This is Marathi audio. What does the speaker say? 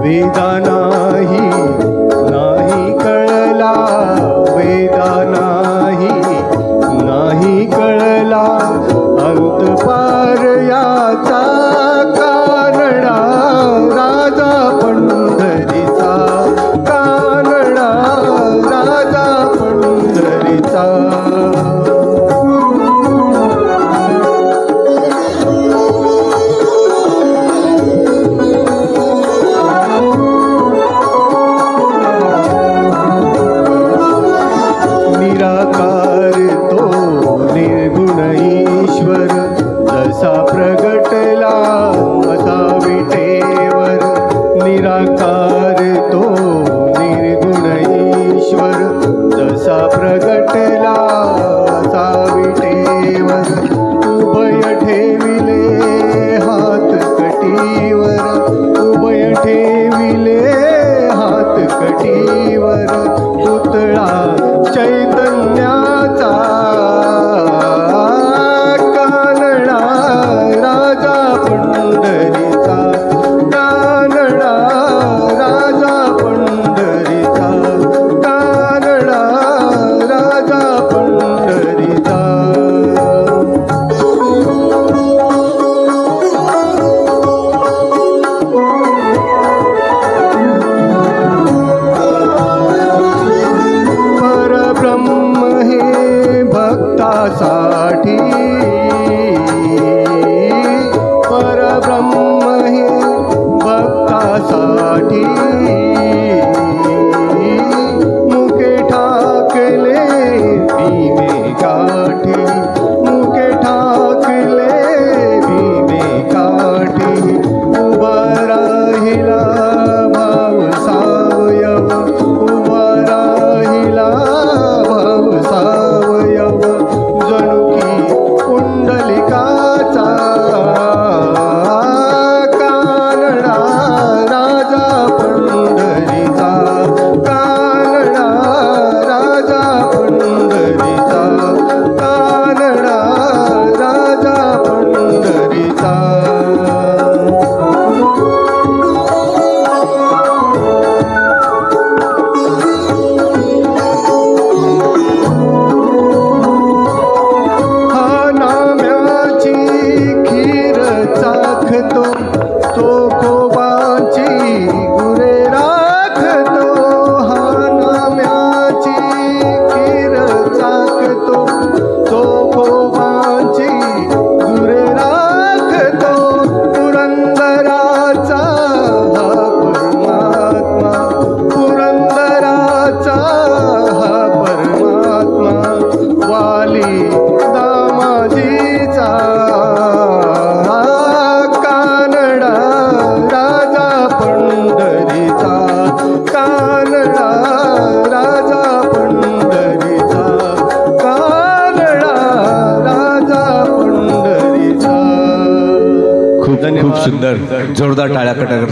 वेदा नाही कळला, वेदा नाही कळला, अंत पार याचा कानडा राजा पंढरीचा, कानडा राजा पंढरीचा. निराकार तो निर्गुण ईश्वर, जसा प्रगटला असा विटेवर. निराकार तो निर्गुण ईश्वर, जसा प्रगटला असा विटेवर. उभय ठेविले हात कटीवर, उभय ठेविले हात कटीवर. पुतळा चैतन्याचा कानडा राजा पंढरीचा, कानडा राजा पंढरीचा, कानडा राजा पंढरीचा. ब्रह्म हे भक्तासाठी, परब्रह्म हे भक्तासाठी. मुके ठाकले भीमे काठी, मुके ठाकले भीमे काठी. उभा राहिला भाव सावयव, उभा राहिला सावयव. जणू की पुंडलिकाचा कानडा राजा पंढरीचा, कानडा राजा पंढरीचा, कानडा राजा पंढरीचा. तो खोबाची गुरे राखतो, हा नाम्याची खीर चाखतो. तो खोबाची गुरे राखतो, पुरंदराचा हा परमात्मा, पुरंदराचा हा परमात्मा. वाली दामाजीचा पंढरीचा, कानडा राजा पंढरीचा, कानडा राजा पंढरीचा. खूप सुंदर, जोरदार टाळ्या